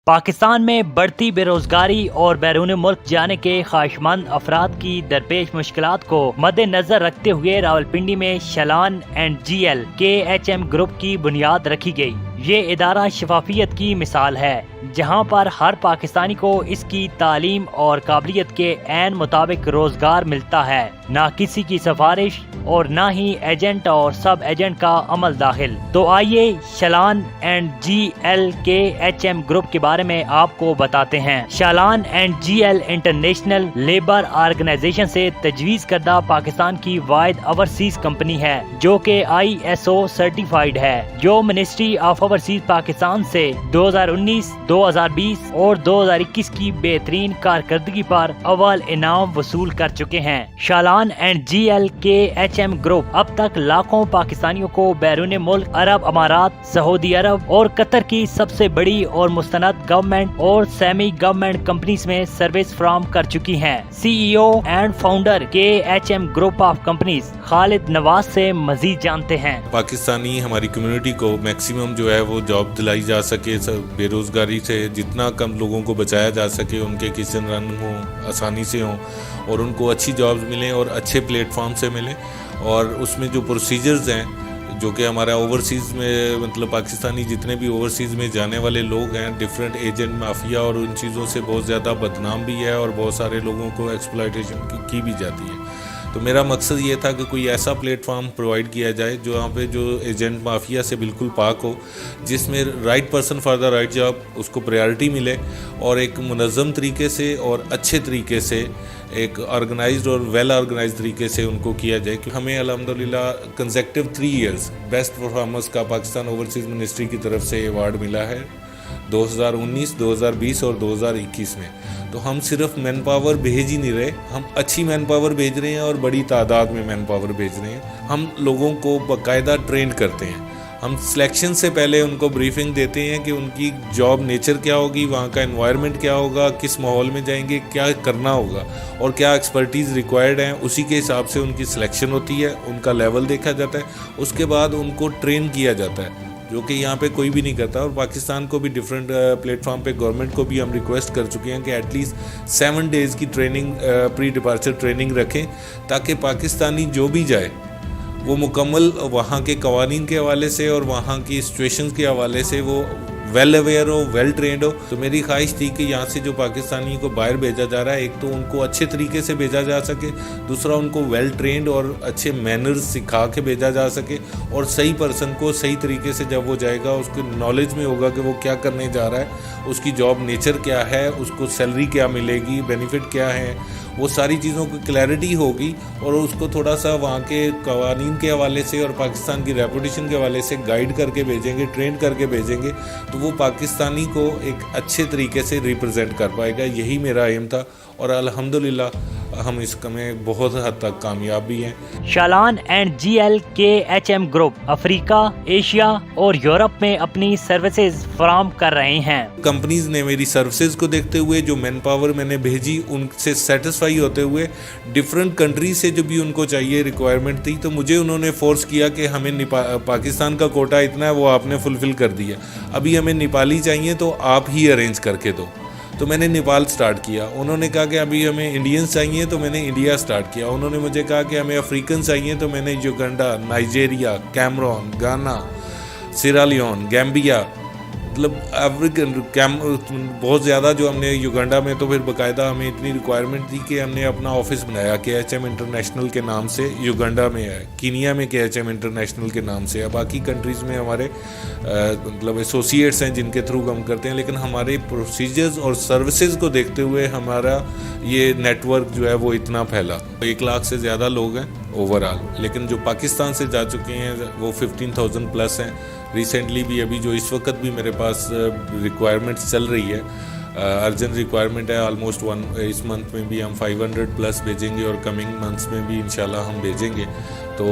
پاکستان میں بڑھتی بے روزگاری اور بیرون ملک جانے کے خواہشمند افراد کی درپیش مشکلات کو مد نظر رکھتے ہوئے راولپنڈی میں Shalan and G L KHM group کی بنیاد رکھی گئی۔ یہ ادارہ شفافیت کی مثال ہے، جہاں پر ہر پاکستانی کو اس کی تعلیم اور قابلیت کے عین مطابق روزگار ملتا ہے، نہ کسی کی سفارش اور نہ ہی ایجنٹ اور سب ایجنٹ کا عمل داخل۔ تو آئیے Shalan and G L KHM group کے بارے میں آپ کو بتاتے ہیں۔ Shalan and G L International Labour Organization سے تجویز کردہ پاکستان کی واحد اوورسیز کمپنی ہے، جو کہ ISO سرٹیفائیڈ ہے، جو منسٹری آف اوورسیز پاکستان سے 2019، 2020 اور 2021 کی بہترین کارکردگی پر اول انعام وصول کر چکے ہیں۔ Shalan and G L KHM group اب تک لاکھوں پاکستانیوں کو بیرون ملک عرب امارات، سعودی عرب اور قطر کی سب سے بڑی اور مستند گورنمنٹ اور سیمی گورنمنٹ کمپنیز میں سروس فراہم کر چکی ہیں۔ CEO and founder KHM group of companies Khalid Nawaz سے مزید جانتے ہیں۔ پاکستانی ہماری کمیونٹی کو میکسیمم جو ہے وہ جاب دلائی جا سکے، بے روزگاری سے جتنا کم لوگوں کو بچایا جا سکے، ان کے کچن رن ہوں، آسانی سے ہوں اور ان کو اچھی جابز ملیں اور اچھے پلیٹ فارم سے ملیں۔ اور اس میں جو پروسیجرز ہیں جو کہ ہمارا اوورسیز میں مطلب پاکستانی جتنے بھی اوورسیز میں جانے والے لوگ ہیں، ڈیفرنٹ ایجنٹ مافیا اور ان چیزوں سے بہت زیادہ بدنام بھی ہے اور بہت سارے لوگوں کو ایکسپلائٹیشن کی بھی جاتی ہے۔ تو میرا مقصد یہ تھا کہ کوئی ایسا پلیٹ فارم پرووائڈ کیا جائے جو یہاں پہ جو ایجنٹ مافیا سے بالکل پاک ہو، جس میں right person for the right job اس کو پریارٹی ملے اور ایک منظم طریقے سے اور اچھے طریقے سے ایک آرگنائزڈ اور ویل آرگنائزڈ طریقے سے ان کو کیا جائے۔ کہ ہمیں الحمدللہ کنزیکٹیو 3 ایئرز بیسٹ پرفارمنس کا پاکستان اوورسیز منسٹری کی طرف سے ایوارڈ ملا ہے 2019، 2020 اور 2021 میں۔ تو ہم صرف مین پاور بھیج ہی نہیں رہے، ہم اچھی مین پاور بھیج رہے ہیں اور بڑی تعداد میں مین پاور بھیج رہے ہیں۔ ہم لوگوں کو باقاعدہ ٹرین کرتے ہیں، ہم سلیکشن سے پہلے ان کو بریفنگ دیتے ہیں کہ ان کی جاب نیچر کیا ہوگی، وہاں کا انوائرمنٹ کیا ہوگا، کس ماحول میں جائیں گے، کیا کرنا ہوگا اور کیا ایکسپرٹیز ریکوائرڈ ہیں، اسی کے حساب سے ان کی سلیکشن ہوتی ہے، ان کا لیول دیکھا جاتا ہے، اس کے بعد ان کو ٹرین کیا جاتا ہے، جو کہ یہاں پہ کوئی بھی نہیں کرتا۔ اور پاکستان کو بھی ڈیفرنٹ پلیٹ فارم پہ گورنمنٹ کو بھی ہم ریکویسٹ کر چکے ہیں کہ ایٹ لیسٹ 7 days کی ٹریننگ، پری ڈپارچر ٹریننگ رکھیں، تاکہ پاکستانی جو بھی جائے وہ مکمل وہاں کے قوانین کے حوالے سے اور وہاں کی سچویشنز کے حوالے سے وہ ویل اویئر ہو، ویل ٹرینڈ ہو۔ تو میری خواہش تھی کہ یہاں سے جو پاکستانی کو باہر بھیجا جا رہا ہے، ایک تو ان کو اچھے طریقے سے بھیجا جا سکے، دوسرا ان کو ویل ٹرینڈ اور اچھے مینرز سکھا کے بھیجا جا سکے، اور صحیح پرسن کو صحیح طریقے سے جب وہ جائے گا اس کو نالج میں ہوگا کہ وہ کیا کرنے جا رہا ہے، اس کی جاب نیچر کیا ہے، اس کو سیلری کیا ملے گی، بینیفٹ کیا ہے، وہ ساری چیزوں کی کلیئرٹی ہوگی، اور اس کو تھوڑا سا وہاں کے قوانین کے حوالے سے اور پاکستان کی ریپوٹیشن کے حوالے سے گائیڈ کر کے بھیجیں گے، ٹرین کر کے بھیجیں گے، تو وہ پاکستانی کو ایک اچھے طریقے سے ریپرزینٹ کر پائے گا۔ یہی میرا ایم تھا اور الحمدللہ ہم اس میں بہت حد تک کامیاب بھی ہیں۔ Shalan and G L KHM group افریقہ، ایشیا اور یورپ میں اپنی سروسز فراہم کر رہے ہیں۔ کمپنیز نے میری سروسز کو دیکھتے ہوئے جو مین پاور میں نے بھیجی ان سے سیٹسفائی ہوتے ہوئے ڈفرینٹ کنٹری سے جو بھی ان کو چاہیے ریکوائرمنٹ تھی، تو مجھے انہوں نے فورس کیا کہ ہمیں پاکستان کا کوٹا اتنا ہے وہ آپ نے فلفل کر دیا، ابھی ہمیں نیپالی چاہیے تو آپ ہی ارینج کر کے دو۔ تو میں نے نیپال سٹارٹ کیا، انہوں نے کہا کہ ابھی ہمیں انڈینز چاہیے تو میں نے انڈیا سٹارٹ کیا، انہوں نے مجھے کہا کہ ہمیں افریقن چاہیے تو میں نے یوگنڈا، نائجیریا، کیمرون، گانا، سیرا لیون، گیمبیا، مطلب بہت زیادہ جو ہم نے یوگنڈا میں، تو پھر باقاعدہ ہمیں اتنی ریکوائرمنٹ تھی کہ ہم نے اپنا آفس بنایا KHM انٹرنیشنل کے نام سے، یوگنڈا میں ہے، کینیا میں KHM انٹرنیشنل کے نام سے ہے، باقی کنٹریز میں ہمارے مطلب ایسوسیٹس ہیں جن کے تھرو ہم کرتے ہیں، لیکن ہمارے پروسیجرز اور سروسز کو دیکھتے ہوئے ہمارا یہ نیٹ ورک جو ہے وہ اتنا پھیلا، 1 لاکھ سے زیادہ لوگ ہیں اوور آل، لیکن جو پاکستان سے جا چکے ہیں وہ 15,000 پلس ہیں۔ ریسنٹلی بھی ابھی جو اس وقت بھی میرے پاس ریکوائرمنٹس چل رہی ہے، ارجنٹ ریکوائرمنٹ ہے، آلموسٹ اس منتھ میں بھی ہم 500 پلس بھیجیں گے اور کمنگ منتھس میں بھی انشاءاللہ ہم بھیجیں گے۔ تو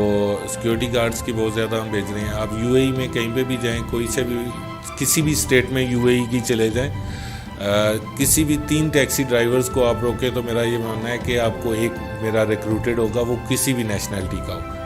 سیکیورٹی گارڈز کی بہت زیادہ ہم بھیج رہے ہیں۔ آپ UAE میں کہیں پہ بھی جائیں، کوئی سے بھی کسی بھی اسٹیٹ میں UAE کی چلے جائیں، کسی بھی 3 ٹیکسی ڈرائیورز کو آپ روکیں تو میرا یہ ماننا ہے کہ آپ کو ایک میرا ریکروٹڈ ہوگا، وہ کسی بھی نیشنلٹی کا ہو۔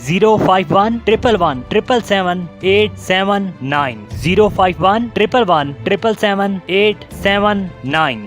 051 111 777 879 051 111 777 879।